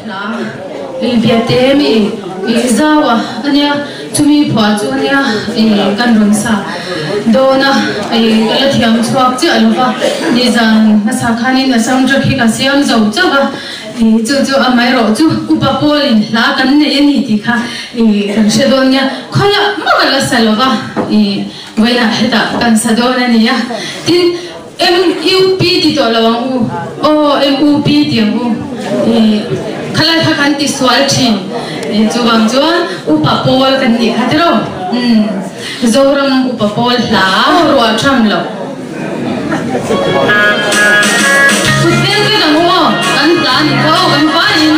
la bia te mi zawa ania chumi phwa chu ania kan ron sa dona kala thiam chuak chi alwa ni zan na sa khani na sam jo khi ka siam zo chawa chu amai ro chu upapolin la kan ne ni ti kha kan shedonya khola magala salwa wena heta kan sadona ni ya tin MUP ti to lawang u MUP ti u khalai kha kan ti swal thin chuwang chuan upapol kan ni khatero zoram upapol la ro tham lo Kutben ke damo kan plan ko kan pain